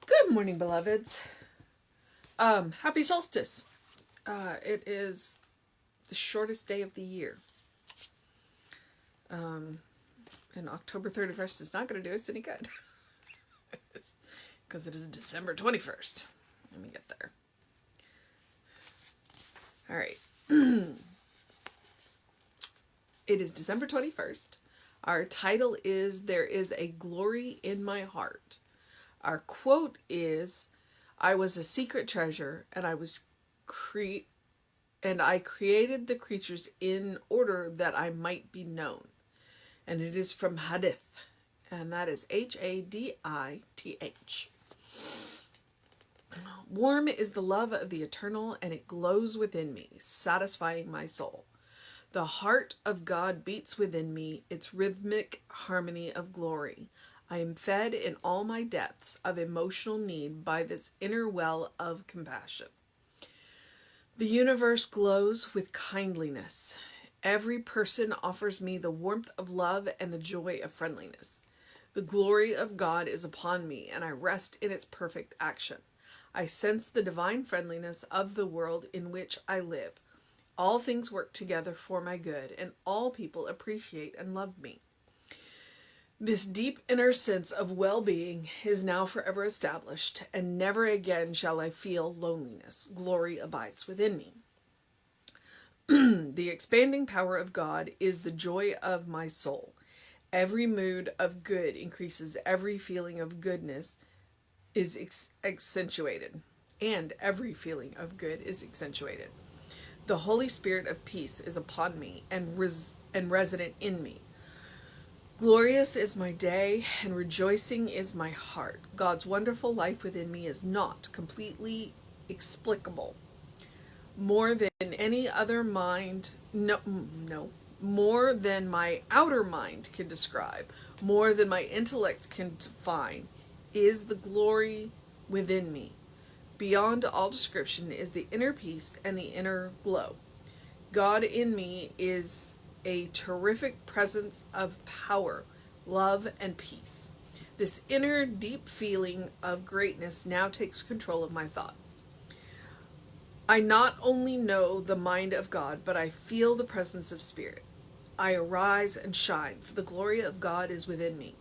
Good morning, beloveds. Happy solstice. It is the shortest day of the year. And October 31st is not going to do us any good. Because it is December 21st. Let me get there. All right. It is December 21st. Our title is There is a Glory in My Heart. Our quote is, I was a secret treasure and I created the creatures in order that I might be known. And it is from Hadith, and that is Hadith. Warm is the love of the eternal, and it glows within me, satisfying my soul. The heart of God beats within me, its rhythmic harmony of glory. I am fed in all my depths of emotional need by this inner well of compassion. The universe glows with kindliness. Every person offers me the warmth of love and the joy of friendliness. The glory of God is upon me, and I rest in its perfect action. I sense the divine friendliness of the world in which I live. All things work together for my good, and all people appreciate and love me. This deep inner sense of well-being is now forever established, and never again shall I feel loneliness. Glory abides within me. The expanding power of God is the joy of my soul. Every mood of good increases, every feeling of goodness is accentuated, and every feeling of good is accentuated. The Holy Spirit of peace is upon me and resident in me. Glorious is my day, and rejoicing is my heart. God's wonderful life within me is not completely explicable. More than any other mind, more than my outer mind can describe, more than my intellect can define, is the glory within me. Beyond all description is the inner peace and the inner glow. God in me is a terrific presence of power, love, and peace. This inner deep feeling of greatness now takes control of my thought. I not only know the mind of God, but I feel the presence of Spirit. I arise and shine, for the glory of God is within me,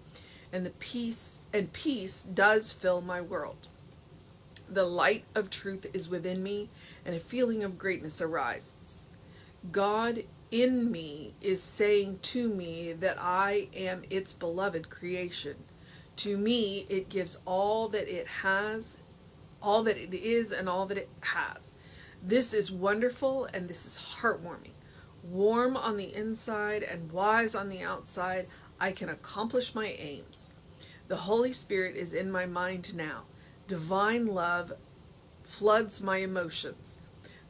and peace does fill my world. The light of truth is within me, and a feeling of greatness arises. God in me is saying to me that I am its beloved creation. To me, it gives all that it has, all that it is, and all that it has. This is wonderful, and this is heartwarming. Warm on the inside and wise on the outside, I can accomplish my aims. The Holy Spirit is in my mind now. Divine love floods my emotions.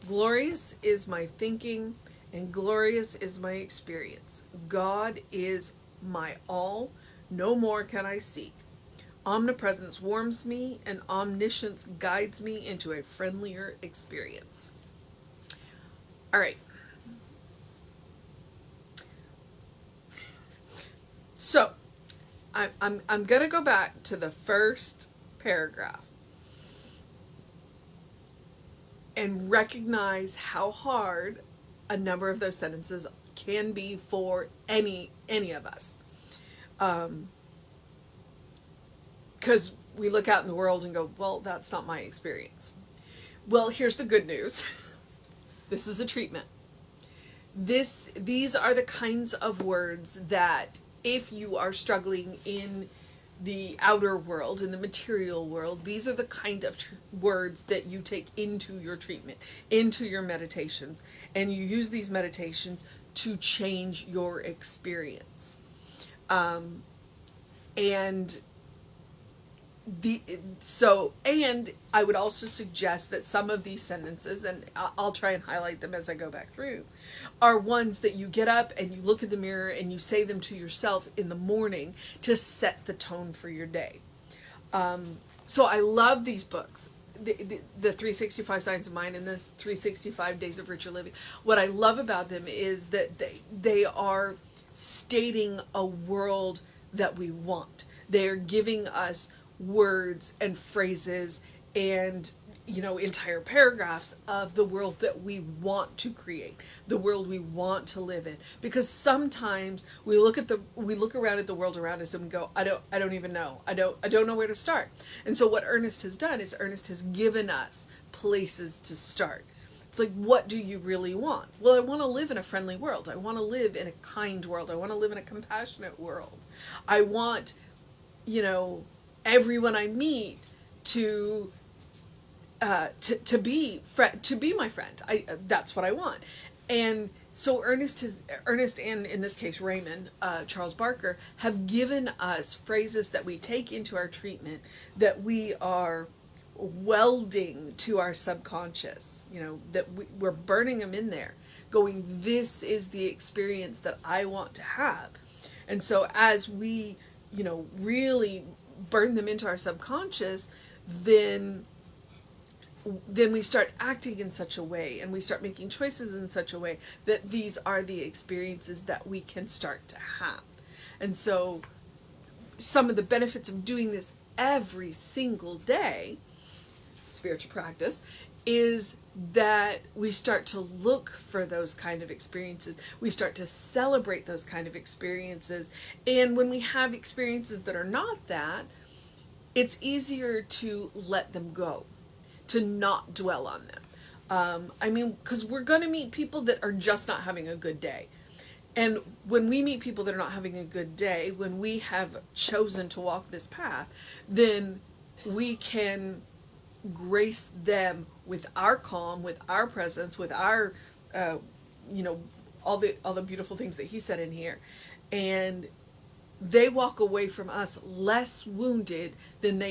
Glorious is my thinking, and glorious is my experience. God is my all. No more can I seek. Omnipresence warms me, and omniscience guides me into a friendlier experience. All right. So, I'm going to go back to the first paragraph and recognize how hard a number of those sentences can be for any of us. Because we look out in the world and go, well, that's not my experience. Well, here's the good news. This is a treatment. These are the kinds of words that if you are struggling in the outer world, in the material world, these are the kind of words that you take into your treatment, into your meditations, and you use these meditations to change your experience. And I would also suggest that some of these sentences, and I'll try and highlight them as I go back through, are ones that you get up and you look in the mirror and you say them to yourself in the morning to set the tone for your day. So I love these books, the 365 Signs of Mind and the 365 Days of Richer Living. What I love about them is that they are stating a world that we want. They're giving us words and phrases and entire paragraphs of the world that we want to create, the world we want to live in. Because sometimes we look around at the world around us and we go, I don't even know. I don't know where to start. And so what Ernest has done is Ernest has given us places to start. It's like, what do you really want? Well, I want to live in a friendly world. I want to live in a kind world. I want to live in a compassionate world. I want, everyone I meet to be my friend. That's what I want. And so Ernest and in this case Raymond Charles Barker have given us phrases that we take into our treatment, that we are welding to our subconscious, that we're burning them in there, going, this is the experience that I want to have. And so as we really burn them into our subconscious, then we start acting in such a way, and we start making choices in such a way that these are the experiences that we can start to have. And so some of the benefits of doing this every single day, spiritual practice, is that we start to look for those kind of experiences. We start to celebrate those kind of experiences. And when we have experiences that are not that, it's easier to let them go, to not dwell on them. Because we're going to meet people that are just not having a good day. And when we meet people that are not having a good day, when we have chosen to walk this path, then we can grace them with our calm, with our presence, with our, all the beautiful things that he said in here. And they walk away from us less wounded than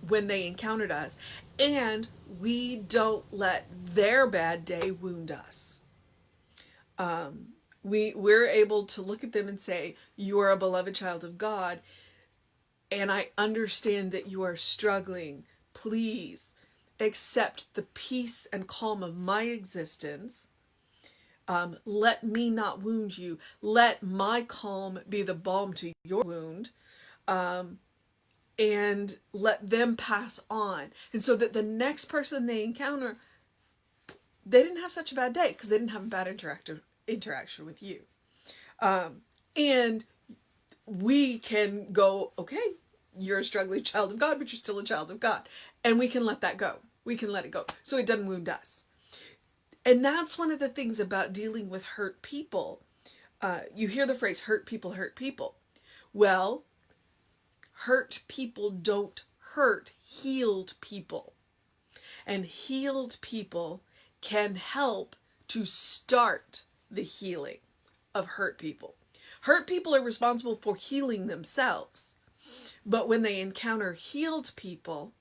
when they encountered us. And we don't let their bad day wound us. We're able to look at them and say, you are a beloved child of God, and I understand that you are struggling. Please accept the peace and calm of my existence. Let me not wound you. Let my calm be the balm to your wound. And let them pass on. And so that the next person they encounter, they didn't have such a bad day because they didn't have a bad interaction with you. And we can go, okay, you're a struggling child of God, but you're still a child of God. And we can let that go. We can let it go. So it doesn't wound us. And that's one of the things about dealing with hurt people. You hear the phrase, hurt people hurt people. Well, hurt people don't hurt healed people. And healed people can help to start the healing of hurt people. Hurt people are responsible for healing themselves. But when they encounter healed people,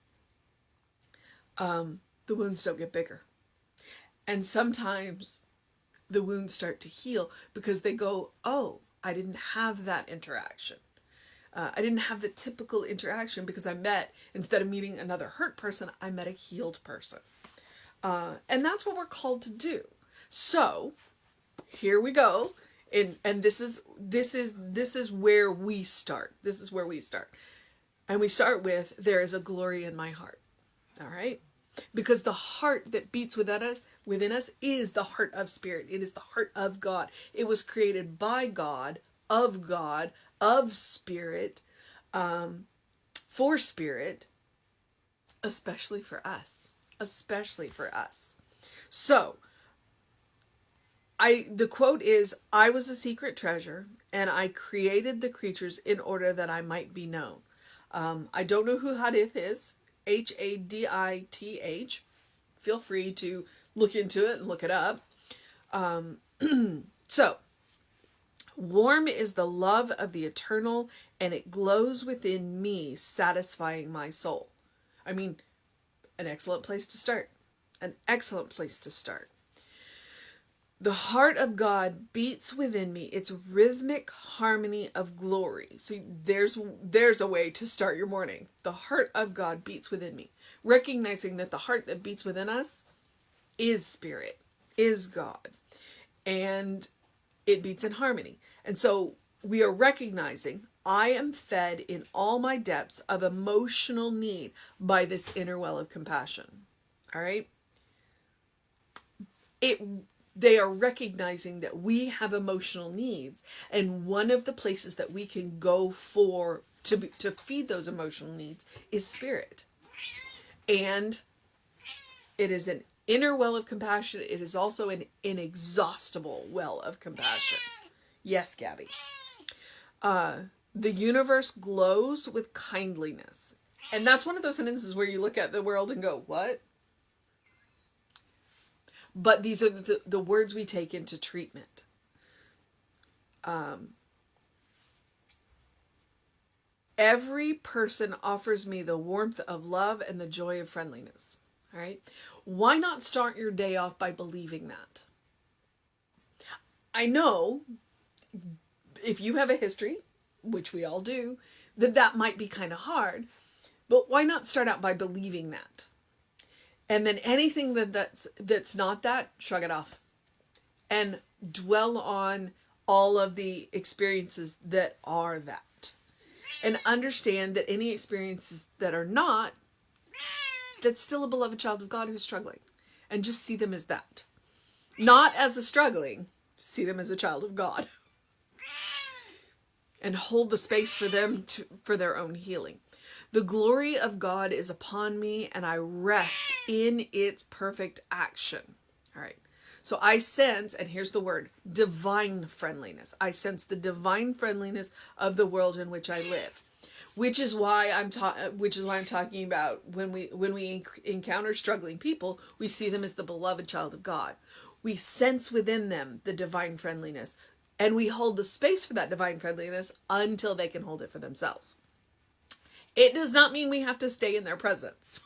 the wounds don't get bigger. And sometimes the wounds start to heal because they go, oh, I didn't have that interaction. I didn't have the typical interaction because instead of meeting another hurt person, I met a healed person. And that's what we're called to do. So here we go. And this is where we start. This is where we start. And we start with, there is a glory in my heart. All right? Because the heart that beats within us is the heart of spirit. It is the heart of God. It was created by God, of spirit, for spirit, especially for us. Especially for us. So, the quote is, I was a secret treasure, and I created the creatures in order that I might be known. I don't know who Hadith is. Hadith. Feel free to look into it and look it up. So, warm is the love of the eternal, and it glows within me, satisfying my soul. An excellent place to start. An excellent place to start. The heart of God beats within me. It's rhythmic harmony of glory. So there's a way to start your morning. The heart of God beats within me. Recognizing that the heart that beats within us is spirit, is God. And it beats in harmony. And so we are recognizing, I am fed in all my depths of emotional need by this inner well of compassion. All right? They are recognizing that we have emotional needs, and one of the places that we can go for to feed those emotional needs is spirit. And it is an inner well of compassion. It is also an inexhaustible well of compassion. Yes, Gabby. The universe glows with kindliness. And that's one of those sentences where you look at the world and go, what? But these are the words we take into treatment. Every person offers me the warmth of love and the joy of friendliness. All right? Why not start your day off by believing that? I know if you have a history, which we all do, that might be kind of hard. But why not start out by believing that? And then anything that's not that, shrug it off. And dwell on all of the experiences that are that. And understand that any experiences that are not, that's still a beloved child of God who's struggling. And just see them as that. Not as a struggling, see them as a child of God. And hold the space for them for their own healing. The glory of God is upon me, and I rest in its perfect action. All right. So I sense, and here's the word, divine friendliness. I sense the divine friendliness of the world in which I live, which is why I'm talking about when we encounter struggling people, we see them as the beloved child of God. We sense within them the divine friendliness, and we hold the space for that divine friendliness until they can hold it for themselves. It does not mean we have to stay in their presence.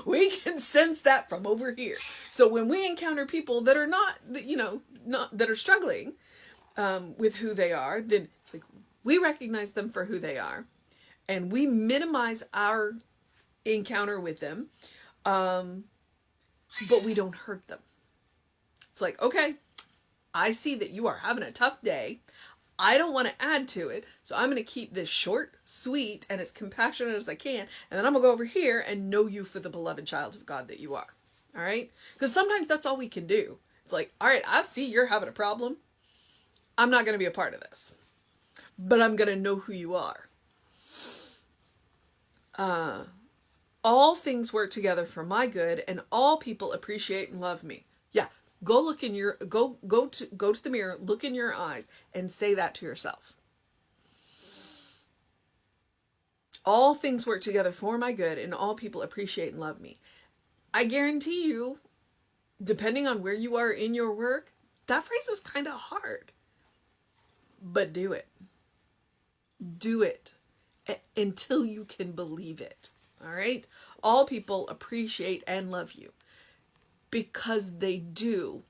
We can sense that from over here. So when we encounter people that are not that are struggling with who they are, then it's like we recognize them for who they are, and we minimize our encounter with them, but we don't hurt them. It's like, okay, I see that you are having a tough day. I don't want to add to it, so I'm going to keep this short, sweet, and as compassionate as I can, and then I'm going to go over here and know you for the beloved child of God that you are. All right? Because sometimes that's all we can do. It's like, all right, I see you're having a problem. I'm not going to be a part of this, but I'm going to know who you are. All things work together for my good, and all people appreciate and love me. Yeah. Go to the mirror, look in your eyes, and say that to yourself. All things work together for my good, and all people appreciate and love me. I guarantee you, depending on where you are in your work, that phrase is kind of hard. But do it. Do it until you can believe it. All right? All people appreciate and love you. Because they do.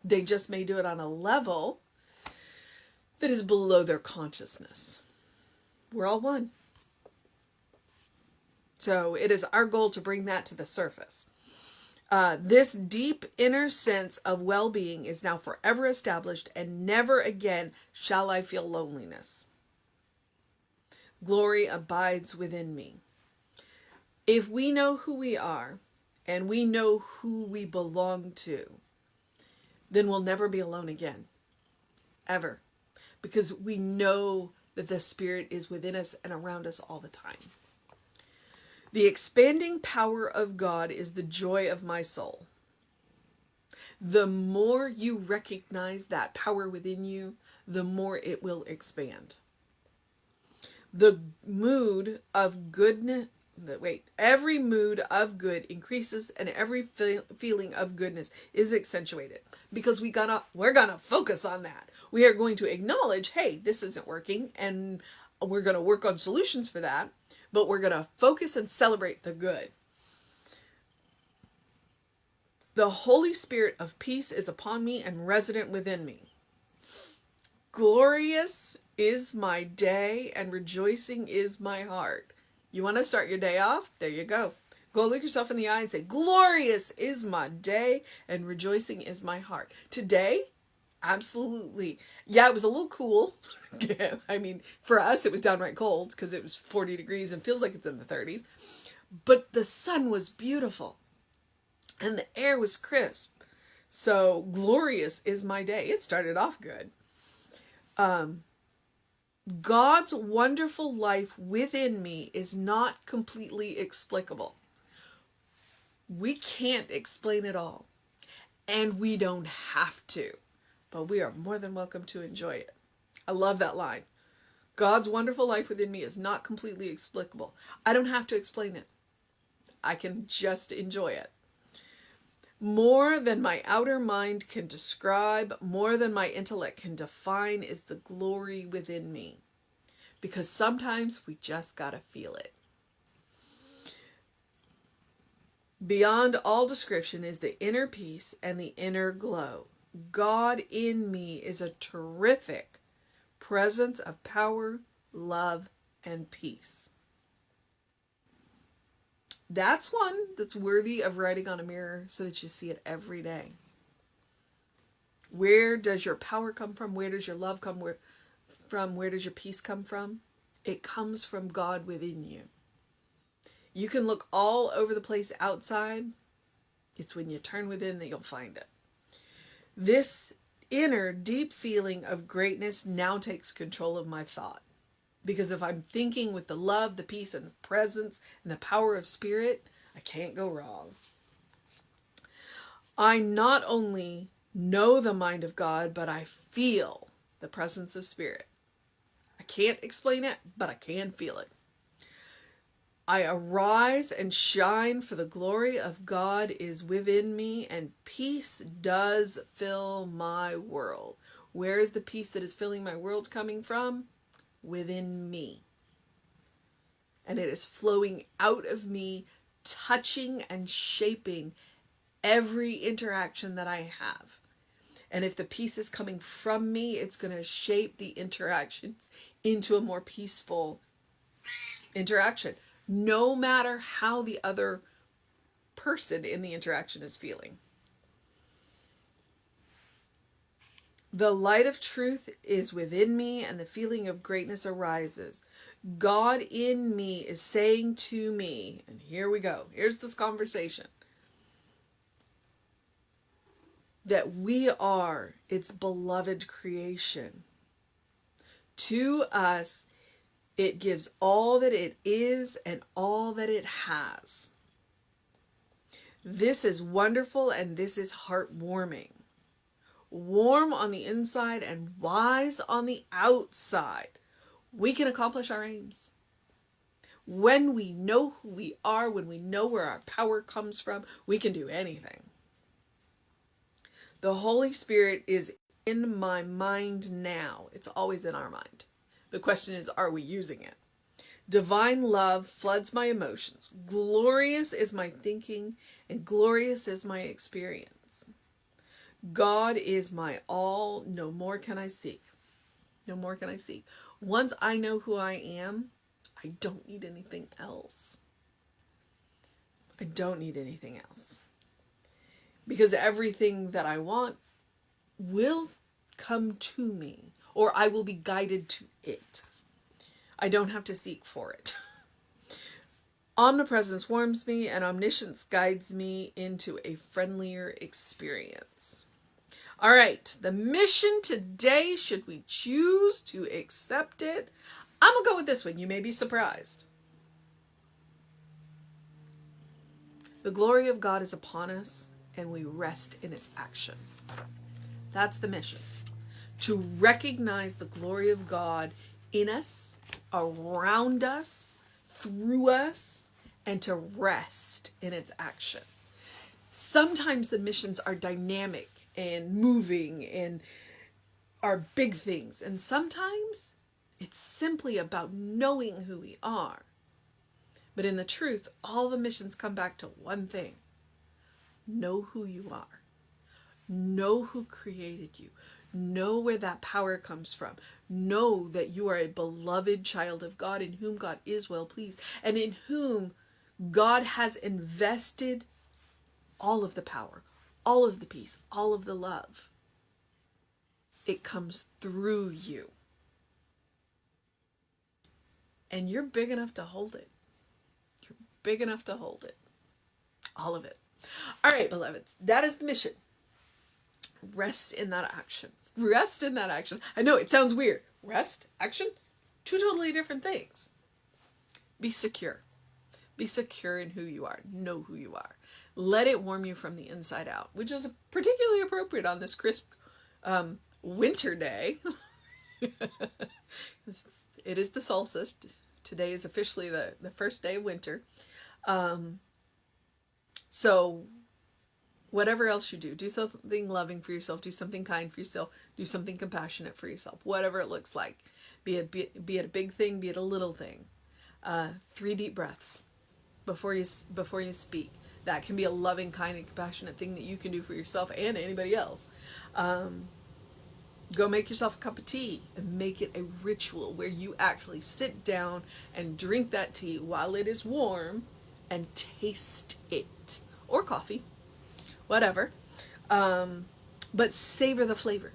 They just may do it on a level that is below their consciousness. We're all one. So it is our goal to bring that to the surface. This deep inner sense of well-being is now forever established, and never again shall I feel loneliness. Glory abides within me. If we know who we are, and we know who we belong to, then we'll never be alone again. Ever. Because we know that the Spirit is within us and around us all the time. The expanding power of God is the joy of my soul. The more you recognize that power within you, the more it will expand. The mood of goodness, every mood of good increases, and every feeling of goodness is accentuated, because we're gonna focus on that. We are going to acknowledge, hey, this isn't working, and we're going to work on solutions for that, but we're going to focus and celebrate the good. The Holy Spirit of peace is upon me and resident within me. Glorious is my day, and rejoicing is my heart. You want to start your day off? There you go. Go look yourself in the eye and say, glorious is my day, and rejoicing is my heart. Today, Absolutely. Yeah, it was a little cool. Yeah, I mean, for us, it was downright cold because it was 40 degrees and feels like it's in the 30s. But the sun was beautiful and the air was crisp. So glorious is my day. It started off good. God's wonderful life within me is not completely explicable. We can't explain it all, and we don't have to, but we are more than welcome to enjoy it. I love that line. God's wonderful life within me is not completely explicable. I don't have to explain it. I can just enjoy it. More than my outer mind can describe, more than my intellect can define, is the glory within me. Because sometimes we just gotta feel it. Beyond all description is the inner peace and the inner glow. God in me is a terrific presence of power, love, and peace. That's one that's worthy of writing on a mirror so that you see it every day. Where does your power come from? Where does your love come from? Where does your peace come from? It comes from God within you. You can look all over the place outside. It's when you turn within that you'll find it. This inner deep feeling of greatness now takes control of my thought. Because if I'm thinking with the love, the peace, and the presence, and the power of spirit, I can't go wrong. I not only know the mind of God, but I feel the presence of spirit. I can't explain it, but I can feel it. I arise and shine, for the glory of God is within me, and peace does fill my world. Where is the peace that is filling my world coming from? Within me. And it is flowing out of me, touching and shaping every interaction that I have. And if the peace is coming from me, it's going to shape the interactions into a more peaceful interaction, no matter how the other person in the interaction is feeling. The light of truth is within me, and the feeling of greatness arises. God in me is saying to me, and here we go, here's this conversation, that we are its beloved creation. To us, it gives all that it is and all that it has. This is wonderful, and this is heartwarming. Warm on the inside and wise on the outside. We can accomplish our aims. When we know who we are, when we know where our power comes from, we can do anything. The Holy Spirit is in my mind now. It's always in our mind. The question is, are we using it? Divine love floods my emotions. Glorious is my thinking, and glorious is my experience. God is my all. No more can I seek. No more can I seek. Once I know who I am, I don't need anything else. I don't need anything else. Because everything that I want will come to me, or I will be guided to it. I don't have to seek for it. Omnipresence warms me, and omniscience guides me into a friendlier experience. All right, the mission today, should we choose to accept it, I'm going to go with this one. You may be surprised. The glory of God is upon us, and we rest in its action. That's the mission. To recognize the glory of God in us, around us, through us, and to rest in its action. Sometimes the missions are dynamic and moving and are big things. And sometimes it's simply about knowing who we are. But in the truth, all the missions come back to one thing. Know who you are. Know who created you. Know where that power comes from. Know that you are a beloved child of God, in whom God is well pleased, and in whom God has invested all of the power, all of the peace, all of the love. It comes through you. And you're big enough to hold it. You're big enough to hold it. All of it. All right, beloveds, that is the mission. Rest in that action. Rest in that action. I know it sounds weird. Rest, action, two totally different things. Be secure. Be secure in who you are. Know who you are. Let it warm you from the inside out, which is particularly appropriate on this crisp winter day. It is the solstice. Today is officially the first day of winter. So whatever else you do something loving for yourself, do something kind for yourself, do something compassionate for yourself, whatever it looks like. Be it a big thing, be it a little thing. 3 deep breaths before you speak. That can be a loving, kind, and compassionate thing that you can do for yourself and anybody else. Go make yourself a cup of tea and make it a ritual where you actually sit down and drink that tea while it is warm and taste it. Or coffee, whatever. But savor the flavor.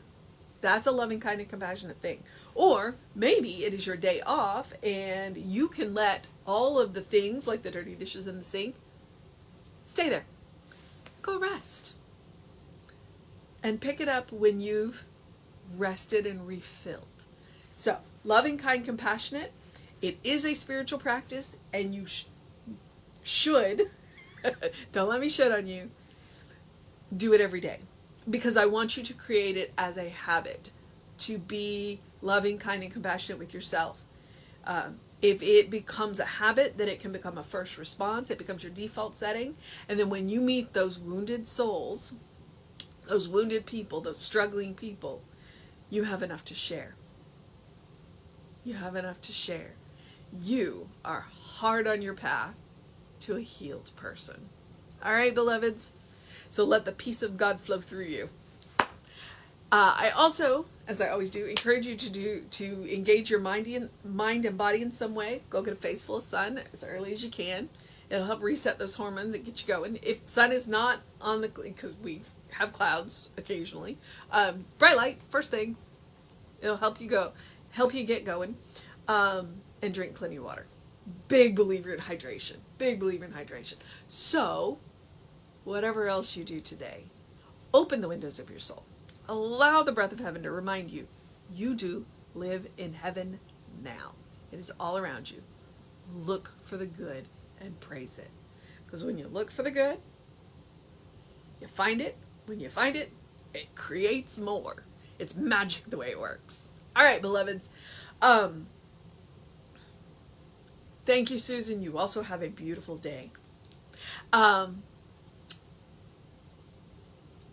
That's a loving, kind, and compassionate thing. Or maybe it is your day off and you can let all of the things like the dirty dishes in the sink stay there. Go rest. And pick it up when you've rested and refilled. So, loving, kind, compassionate. It is a spiritual practice and you should, don't let me shit on you, do it every day. Because I want you to create it as a habit to be loving, kind, and compassionate with yourself. If it becomes a habit, then it can become a first response. It becomes your default setting. And then when you meet those wounded souls, those wounded people, those struggling people, you have enough to share. You have enough to share. You are hard on your path to a healed person. All right, beloveds? So let the peace of God flow through you. I also, as I always do, encourage you to engage your mind and body in some way. Go get a face full of sun as early as you can. It'll help reset those hormones and get you going. If sun is not on the, because we have clouds occasionally, bright light first thing. It'll help you get going, and drink plenty of water. Big believer in hydration. Big believer in hydration. So, whatever else you do today, open the windows of your soul. Allow the breath of heaven to remind you, you do live in heaven now. It is all around you. Look for the good and praise it. Because when you look for the good, you find it. When you find it, it creates more. It's magic the way it works. All right, beloveds. Thank you, Susan. You also have a beautiful day. I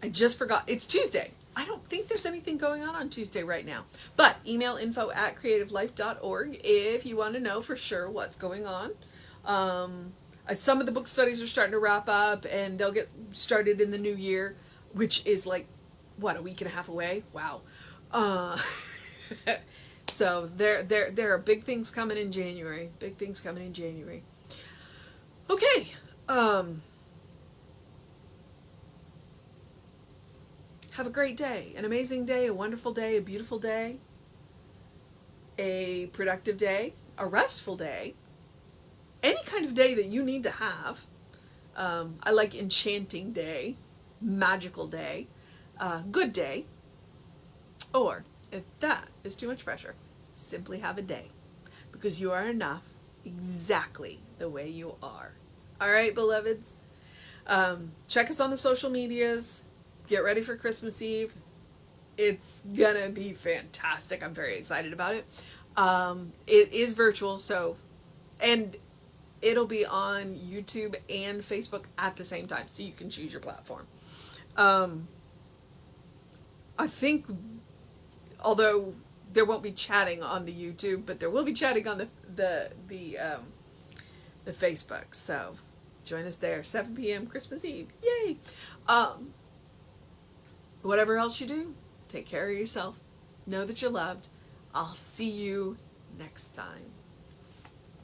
just forgot. It's Tuesday. I don't think there's anything going on Tuesday right now. But email info@creativelife.org if you want to know for sure what's going on. Some of the book studies are starting to wrap up and they'll get started in the new year, which is like, what, a week and a half away? Wow. So there are big things coming in January. Big things coming in January. Okay. Have a great day, an amazing day, a wonderful day, a beautiful day, a productive day, a restful day, any kind of day that you need to have. I like enchanting day, magical day, good day, or if that is too much pressure, simply have a day, because you are enough exactly the way you are. All right, beloveds? Check us on the social medias. Get ready for Christmas Eve. It's gonna be fantastic. I'm very excited about it. It is virtual, and it'll be on YouTube and Facebook at the same time, so you can choose your platform. I think, although there won't be chatting on the YouTube, but there will be chatting on the Facebook. So join us there, 7 p.m. Christmas Eve. Yay! Whatever else you do, take care of yourself. Know that you're loved. I'll see you next time.